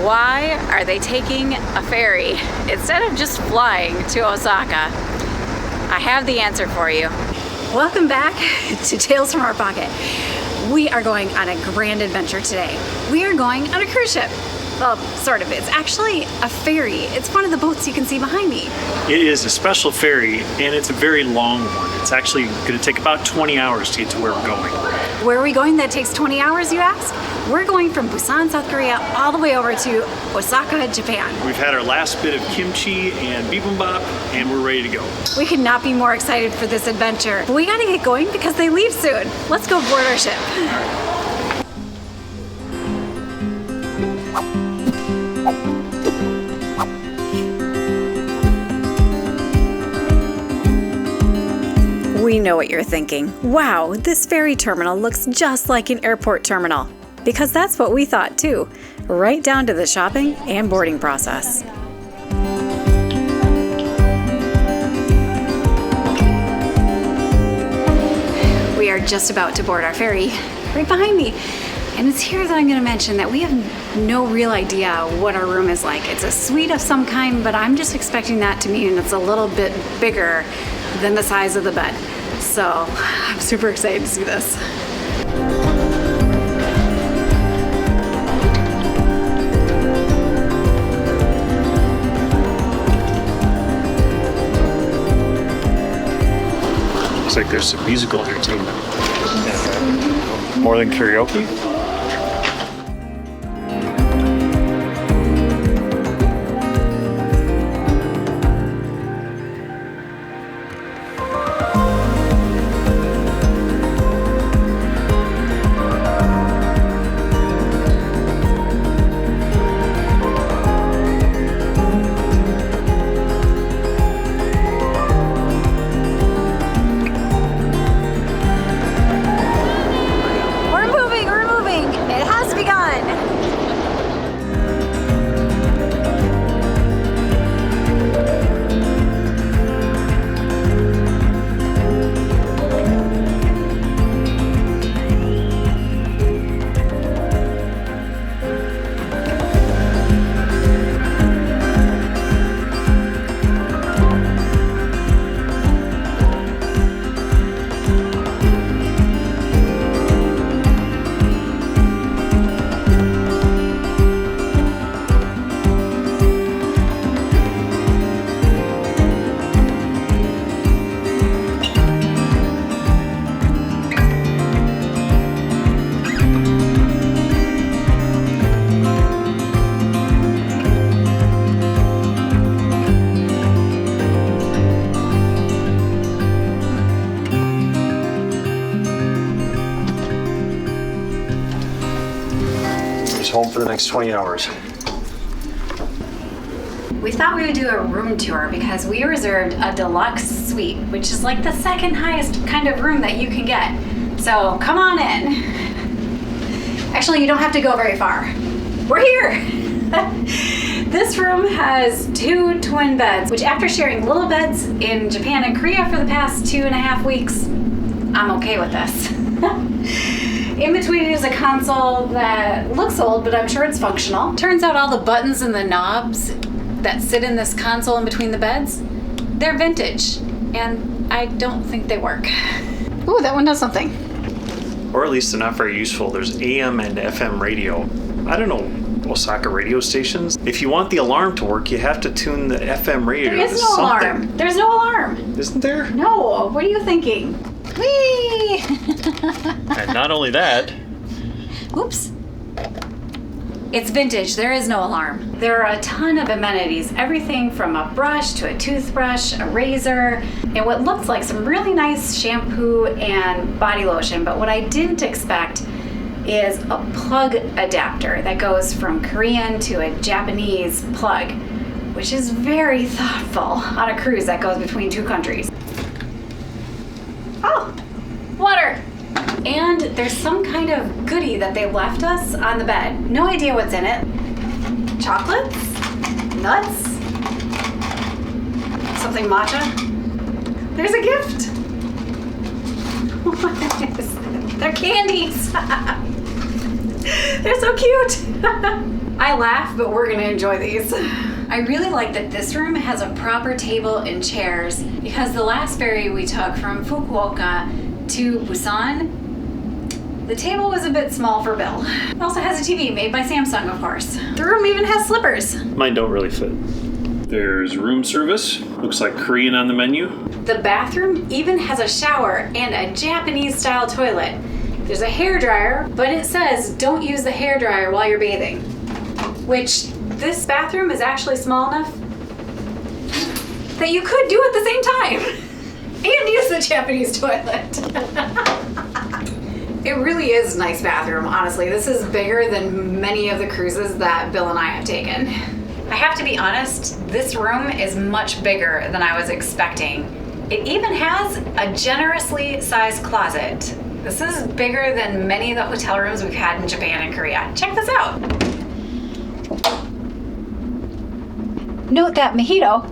Why are they taking a ferry instead of just flying to Osaka? I have the answer for you. Welcome back to Tales from Our Pocket. We are going on a grand adventure today. We are going on a cruise ship. Well, sort of. It's actually a ferry. It's one of the boats you can see behind me. It is a special ferry, and it's a very long one. It's actually going to take about 20 hours to get to where we're going. Where are we going that takes 20 hours, you ask? We're going from Busan, South Korea, all the way over to Osaka, Japan. We've had our last bit of kimchi and bibimbap, and we're ready to go. We could not be more excited for this adventure. But we gotta get going because they leave soon. Let's go board our ship. All right. We know what you're thinking. Wow, this ferry terminal looks just like an airport terminal. Because that's what we thought too, right down to the shopping and boarding process. We are just about to board our ferry, right behind me. And it's here that I'm going to mention that we have no real idea what our room is like. It's a suite of some kind, but I'm just expecting that to mean it's a little bit bigger than the size of the bed. So I'm super excited to see this. Looks like there's some musical entertainment. More than karaoke? Home for the next 20 hours. We thought we would do a room tour because we reserved a deluxe suite, which is like the second highest kind of room that you can get. So come on in. Actually, you don't have to go very far. We're here. This room has 2 twin beds, which after sharing little beds in Japan and Korea for the past 2.5 weeks, I'm okay with this. In between is a console that looks old, but I'm sure it's functional. Turns out all the buttons and the knobs that sit in this console in between the beds, they're vintage, and I don't think they work. Ooh, that one does something. Or at least they're not very useful. There's AM and FM radio. I don't know Osaka radio stations. If you want the alarm to work, you have to tune the FM radio There to is no something. alarm. There's no alarm. Isn't there? No, what are you thinking? Whee! And not only that. Oops. It's vintage, there is no alarm. There are a ton of amenities, everything from a brush to a toothbrush, a razor, and what looks like some really nice shampoo and body lotion. But what I didn't expect is a plug adapter that goes from Korean to a Japanese plug, which is very thoughtful on a cruise that goes between 2 countries. Oh, water. And there's some kind of goodie that they left us on the bed. No idea what's in it. Chocolates? Nuts? Something matcha? There's a gift. What is it? They're candies. They're so cute. I laugh, but we're gonna enjoy these. I really like that this room has a proper table and chairs because the last ferry we took from Fukuoka to Busan, the table was a bit small for Bill. It also has a TV made by Samsung, of course. The room even has slippers. Mine don't really fit. There's room service. Looks like Korean on the menu. The bathroom even has a shower and a Japanese-style toilet. There's a hairdryer, but it says don't use the hairdryer while you're bathing. Which, this bathroom is actually small enough that you could do at the same time and use the Japanese toilet. It really is a nice bathroom, honestly. This is bigger than many of the cruises that Bill and I have taken. I have to be honest, this room is much bigger than I was expecting. It even has a generously sized closet. This is bigger than many of the hotel rooms we've had in Japan and Korea. Check this out. Note that mojito,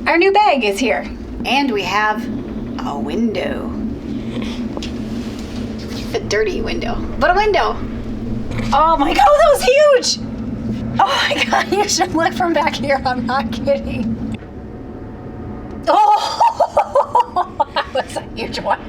our new bag is here. And we have a window. A dirty window, but a window. Oh my God, that was huge. Oh my God, you should look from back here. I'm not kidding. Oh, that was a huge one.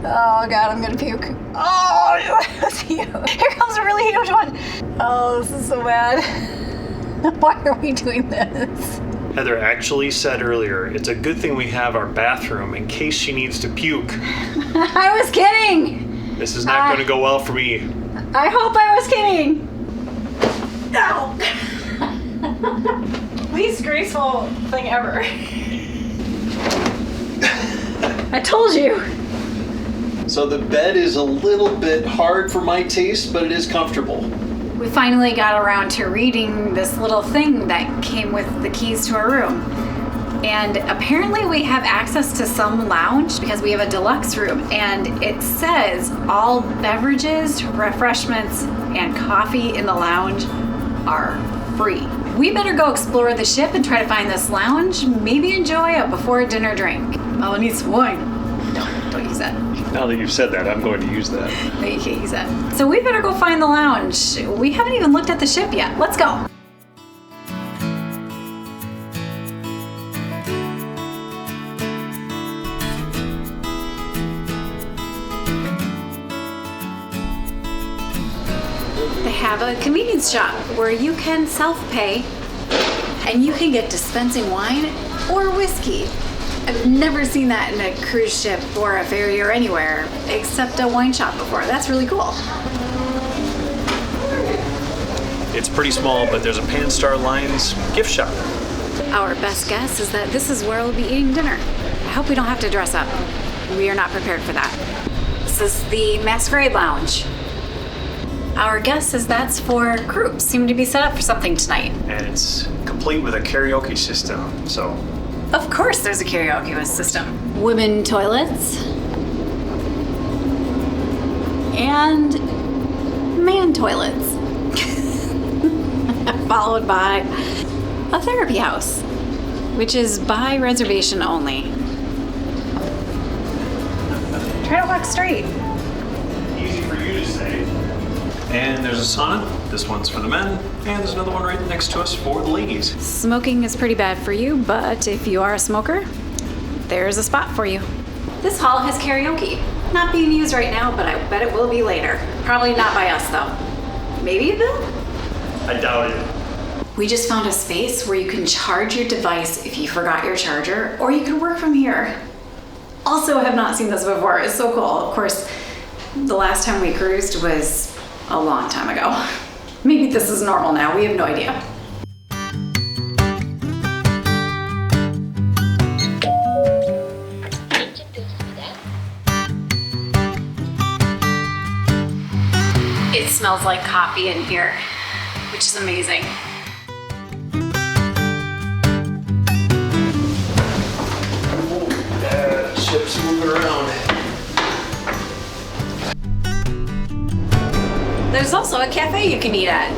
Oh God, I'm gonna puke. Oh, that was huge. Here comes a really huge one. Oh, this is so bad. Why are we doing this? Heather actually said earlier, it's a good thing we have our bathroom in case she needs to puke. I was kidding. This is not going to go well for me. I hope I was kidding. No. Least graceful thing ever. I told you. So the bed is a little bit hard for my taste, but it is comfortable. We finally got around to reading this little thing that came with the keys to our room. And apparently we have access to some lounge because we have a deluxe room, and it says all beverages, refreshments, and coffee in the lounge are free. We better go explore the ship and try to find this lounge, maybe enjoy a before dinner drink. Oh, I need some wine. Don't use that. Now that you've said that, I'm going to use that. No, you can't use that. So we better go find the lounge. We haven't even looked at the ship yet. Let's go. They have a convenience shop where you can self-pay and you can get dispensing wine or whiskey. I've never seen that in a cruise ship or a ferry or anywhere except a wine shop before. That's really cool. It's pretty small, but there's a Panstar Line's gift shop. Our best guess is that this is where we'll be eating dinner. I hope we don't have to dress up. We are not prepared for that. This is the Masquerade Lounge. Our guess is that's for groups. Seem to be set up for something tonight. And it's complete with a karaoke system, so... Of course there's a karaoke system. Women toilets. And man toilets. Followed by a therapy house, which is by reservation only. Try to walk straight. Easy for you to say. And there's a sauna. This one's for the men. And there's another one right next to us for the ladies. Smoking is pretty bad for you, but if you are a smoker, there's a spot for you. This hall has karaoke. Not being used right now, but I bet it will be later. Probably not by us, though. Maybe Bill? I doubt it. We just found a space where you can charge your device if you forgot your charger, or you can work from here. Also, have not seen this before. It's so cool. Of course, the last time we cruised was a long time ago. Maybe this is normal now. We have no idea. It smells like coffee in here, which is amazing. Ship's moving around. There's also a cafe you can eat at.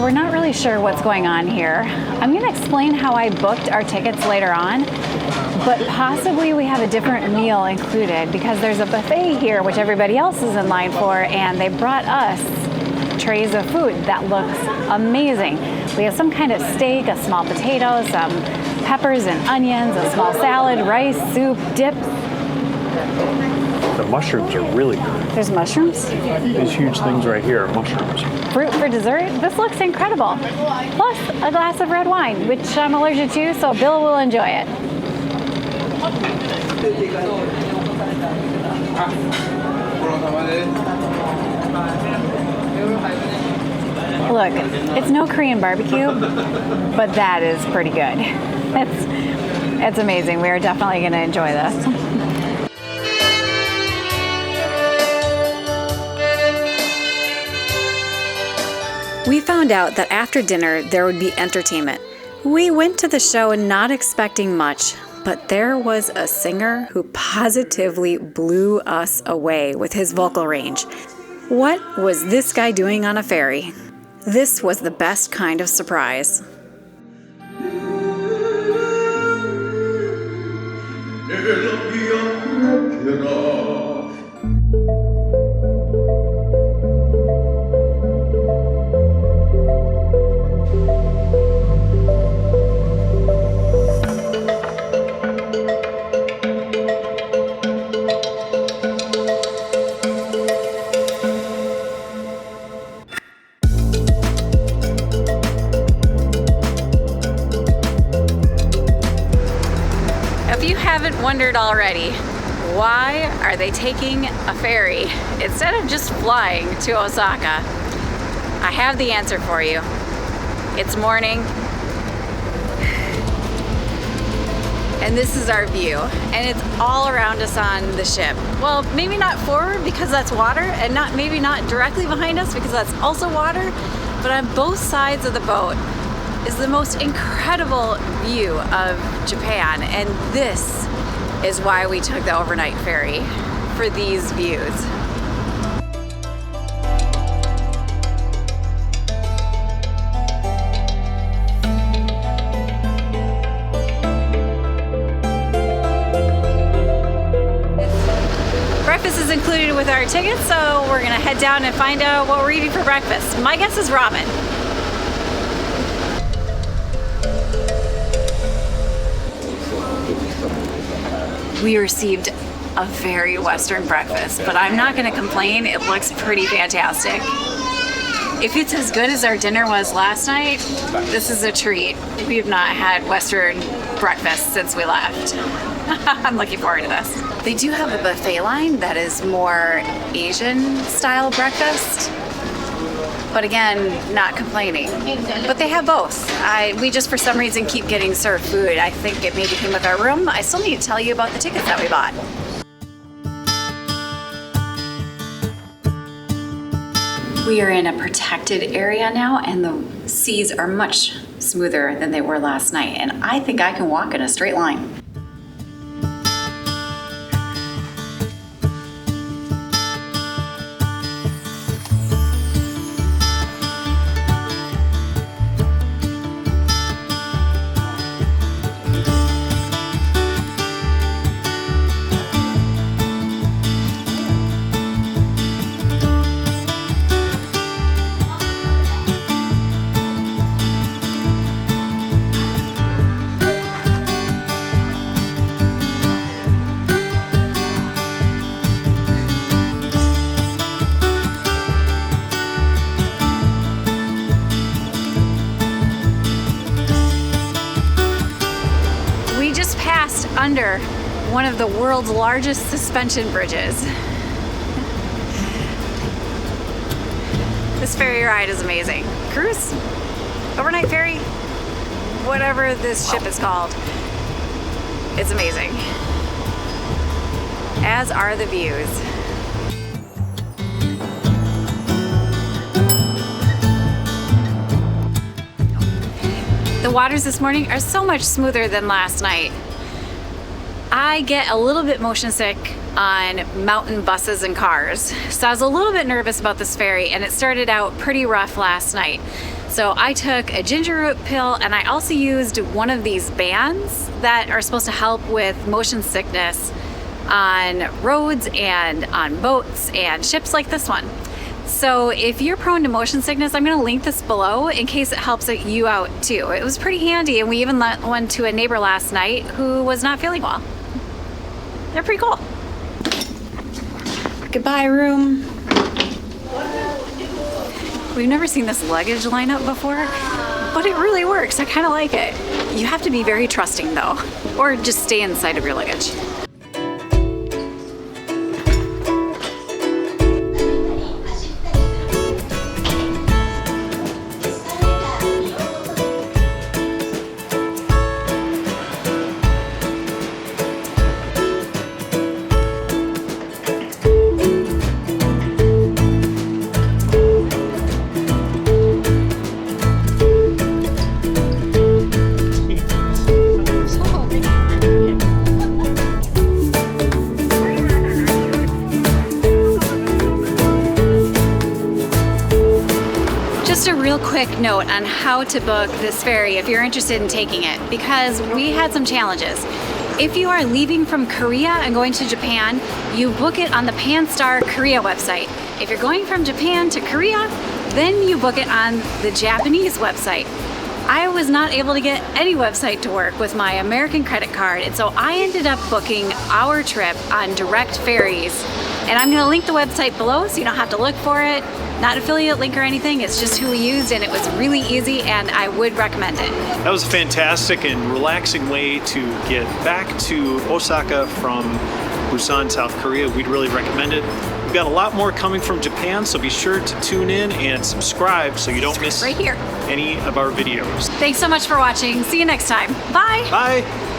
we're not really sure what's going on here. I'm going to explain how I booked our tickets later on, but possibly we have a different meal included because there's a buffet here, which everybody else is in line for, and they brought us trays of food that looks amazing. We have some kind of steak, a small potato, some peppers and onions, a small salad, rice, soup, dips. The mushrooms are really good. There's mushrooms? These huge things right here are mushrooms. Fruit for dessert? This looks incredible. Plus a glass of red wine, which I'm allergic to, so Bill will enjoy it. Look, it's no Korean barbecue, but that is pretty good. It's amazing. We are definitely going to enjoy this. We found out that after dinner there would be entertainment. We went to the show not expecting much, but there was a singer who positively blew us away with his vocal range. What was this guy doing on a ferry? This was the best kind of surprise. If you haven't wondered already, why are they taking a ferry instead of just flying to Osaka? I have the answer for you. It's morning, and this is our view, and it's all around us on the ship. Well, maybe not forward because that's water, and maybe not directly behind us because that's also water, but on both sides of the boat is the most incredible view of Japan, and this is why we took the overnight ferry, for these views. Breakfast is included with our tickets, so we're gonna head down and find out what we're eating for breakfast. My guess is ramen. We received a very Western breakfast, but I'm not gonna complain. It looks pretty fantastic. If it's as good as our dinner was last night, this is a treat. We've not had Western breakfast since we left. I'm looking forward to this. They do have a buffet line that is more Asian style breakfast, but again, not complaining. But they have both. We just for some reason keep getting served food. I think it maybe came with our room. I still need to tell you about the tickets that we bought. We are in a protected area now, and the seas are much smoother than they were last night, and I think I can walk in a straight line. Under one of the world's largest suspension bridges. This ferry ride is amazing. Cruise? Overnight ferry? Whatever this ship is called. It's amazing. As are the views. The waters this morning are so much smoother than last night. I get a little bit motion sick on mountain buses and cars, so I was a little bit nervous about this ferry, and it started out pretty rough last night. So I took a ginger root pill, and I also used one of these bands that are supposed to help with motion sickness on roads and on boats and ships like this one. So if you're prone to motion sickness, I'm going to link this below in case it helps you out too. It was pretty handy, and we even lent one to a neighbor last night who was not feeling well. They're pretty cool. Goodbye, room. We've never seen this luggage lineup before, but it really works. I kind of like it. You have to be very trusting though, or just stay inside of your luggage. Just a real quick note on how to book this ferry if you're interested in taking it, because we had some challenges. If you are leaving from Korea and going to Japan, you book it on the Panstar Korea website. If you're going from Japan to Korea, then you book it on the Japanese website. I was not able to get any website to work with my American credit card, and so I ended up booking our trip on direct ferries. And I'm gonna link the website below so you don't have to look for it. Not affiliate link or anything, it's just who we used, and it was really easy, and I would recommend it. That was a fantastic and relaxing way to get back to Osaka from Busan, South Korea. We'd really recommend it. We've got a lot more coming from Japan, so be sure to tune in and subscribe so you don't miss right here any of our videos. Thanks so much for watching. See you next time. Bye. Bye.